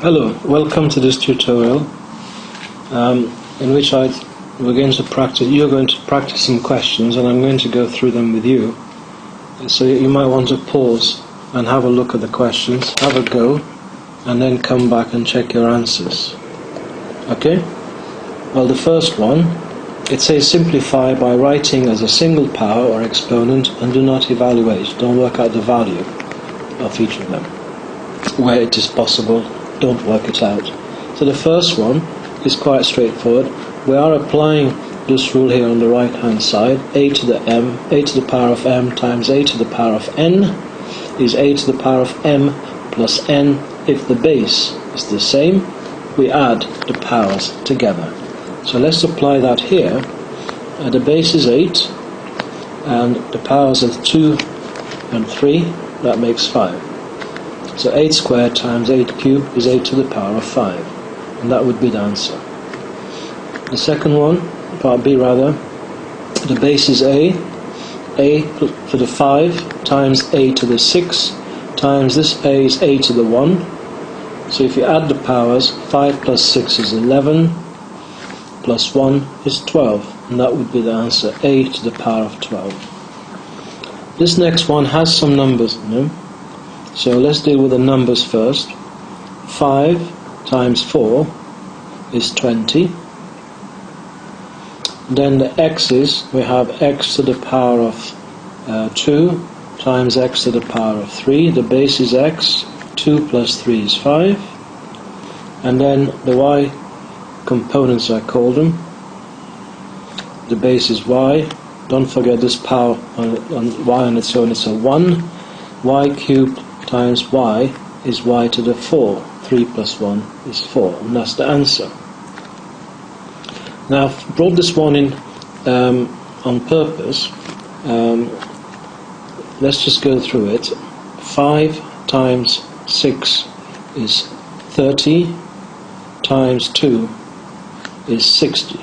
Hello, welcome to this tutorial in which you're going to practice some questions and I'm going to go through them with you. So you might want to pause and have a look at the questions, have a go, and then come back and check your answers. Okay? Well, the first one, it says simplify by writing as a single power or exponent and do not evaluate. Don't work out the value of each of them. Where it is possible, don't work it out. So the first one is quite straightforward. We are applying this rule here on the right hand side. A to the power of m times a to the power of n is a to the power of m plus n. If the base is the same, we add the powers together. So let's apply that here. The base is 8 and the powers are 2 and 3, that makes 5. So 8 squared times 8 cubed is 8 to the power of 5. And that would be the answer. The second one, part B rather, the base is a to the 5 times a to the 6 times this a is a to the 1. So if you add the powers, 5 plus 6 is 11, plus 1 is 12. And that would be the answer, a to the power of 12. This next one has some numbers in them. So let's deal with the numbers first. 5 times 4 is 20. Then the x's, we have x to the power of 2 times x to the power of 3. The base is x, 2 plus 3 is 5. And then the y components, I call them. The base is y. Don't forget this power on y on its own, it's a 1. Y cubed times y is y to the 4. 3 plus 1 is 4, and that's the answer. Now I've brought this one in on purpose. Let's just go through it. 5 times 6 is 30, times 2 is 60.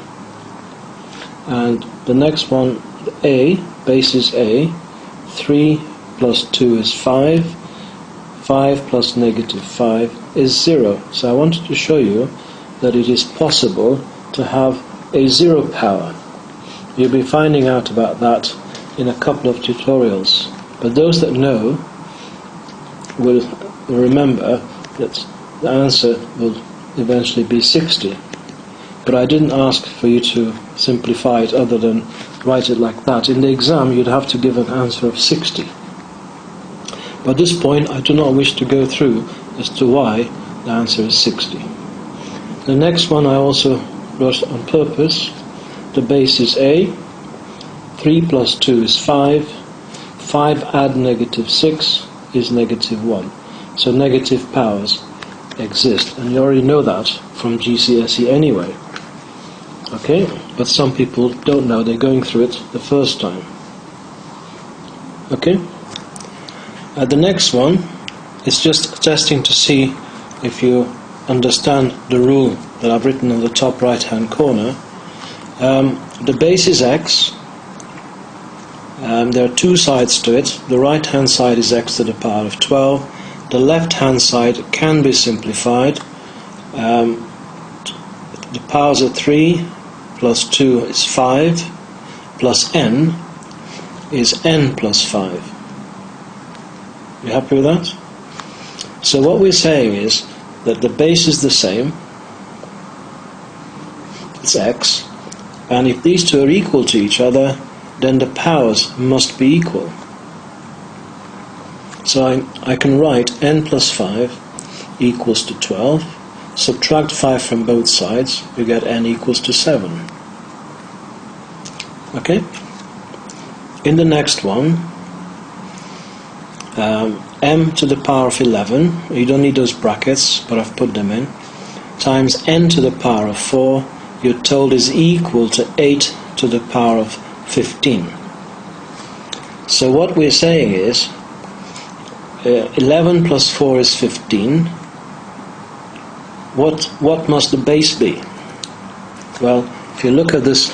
And the next one, a, base is a, 3 plus 2 is 5, 5 plus negative 5 is 0. So I wanted to show you that it is possible to have a 0 power. You'll be finding out about that in a couple of tutorials. But those that know will remember that the answer will eventually be 60. But I didn't ask for you to simplify it other than write it like that. In the exam you'd have to give an answer of 60. But at this point I do not wish to go through as to why the answer is 60. The next one I also wrote on purpose. The base is a, 3 plus 2 is 5, 5 add negative 6 is negative 1. So negative powers exist, and you already know that from GCSE anyway. Okay, but some people don't know, they're going through it the first time. Okay? The next one is just testing to see if you understand the rule that I've written on the top right hand corner. The base is x. There are two sides to it. The right hand side is x to the power of 12. The left hand side can be simplified. The powers are 3 plus 2 is 5 plus n is n plus 5. You happy with that? So what we're saying is that the base is the same, it's x, and if these two are equal to each other, then the powers must be equal. So I can write n plus 5 equals to 12, subtract 5 from both sides, you get n equals to 7. Okay? In the next one, m to the power of 11, you don't need those brackets, but I've put them in, times n to the power of 4, you're told is equal to 8 to the power of 15. So what we're saying is, 11 plus 4 is 15. What must the base be? Well, if you look at this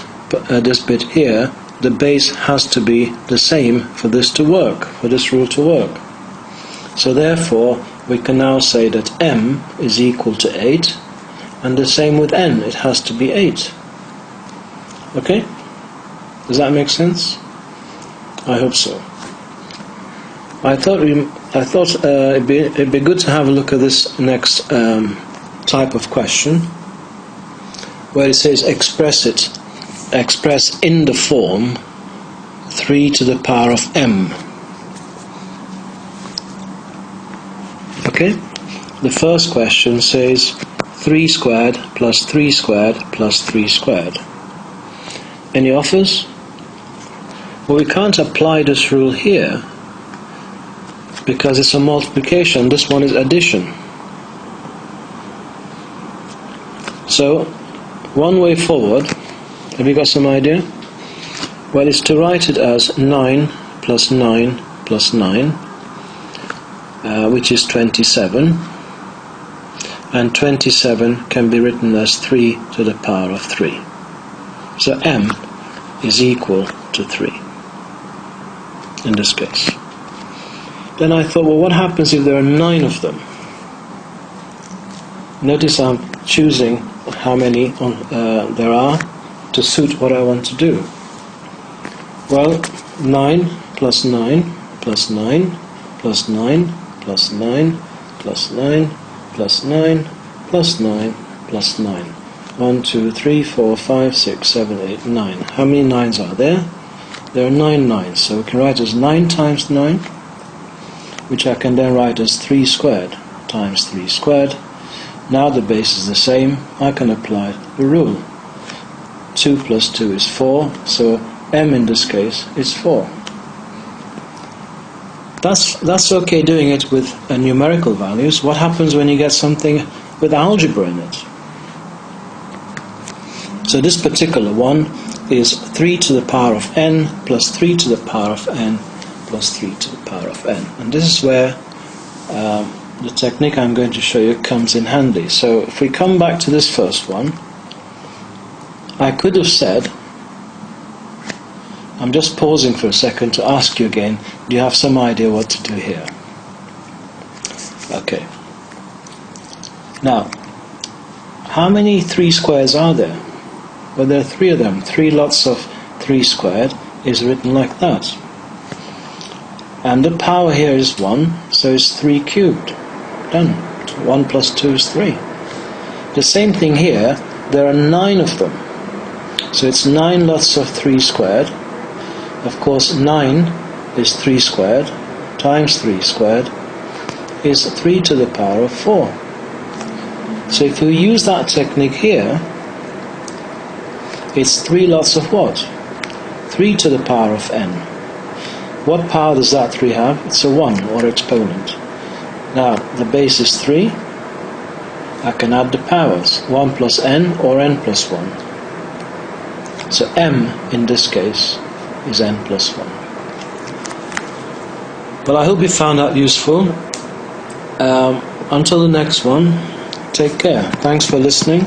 bit here, the base has to be the same for this to work, for this rule to work. So therefore, we can now say that m is equal to 8, and the same with n, it has to be 8. Okay? Does that make sense? I hope so. I thought it'd be good to have a look at this next type of question, where it says express in the form 3 to the power of m. Okay? The first question says 3 squared plus 3 squared plus 3 squared. Any offers? Well, we can't apply this rule here because it's a multiplication. This one is addition. So, one way forward, have you got some idea? Well, it's to write it as 9 plus 9 plus 9, which is 27. And 27 can be written as 3 to the power of 3. So m is equal to 3 in this case. Then I thought, well, what happens if there are 9 of them? Notice I'm choosing how many there are to suit what I want to do. Well, 9 plus 9 plus 9 plus 9 plus 9 plus 9 plus 9 plus 9 plus 9. 1, 2, 3, 4, 5, 6, 7, 8, 9. How many 9s are there? There are 9 9s. So we can write as 9 times 9, which I can then write as 3 squared times 3 squared. Now the base is the same. I can apply the rule. 2 plus 2 is 4, so m in this case is 4. That's okay doing it with numerical values. What happens when you get something with algebra in it? So this particular one is 3 to the power of n plus 3 to the power of n plus 3 to the power of n. And this is where the technique I'm going to show you comes in handy. So if we come back to this first one, I could have said, I'm just pausing for a second to ask you again, do you have some idea what to do here? Okay. Now, how many 3 squares are there? Well, there are 3 of them. 3 lots of 3 squared is written like that. And the power here is 1, so it's 3 cubed. Done. 1 plus 2 is 3. The same thing here, there are 9 of them. So it's 9 lots of 3 squared. Of course, 9 is 3 squared times 3 squared is 3 to the power of 4. So if we use that technique here, it's 3 lots of what? 3 to the power of n. What power does that 3 have? It's a 1, or exponent. Now, the base is 3. I can add the powers. 1 plus n, or n plus 1. So m, in this case, is n plus 1. Well, I hope you found that useful. Until the next one, take care. Thanks for listening.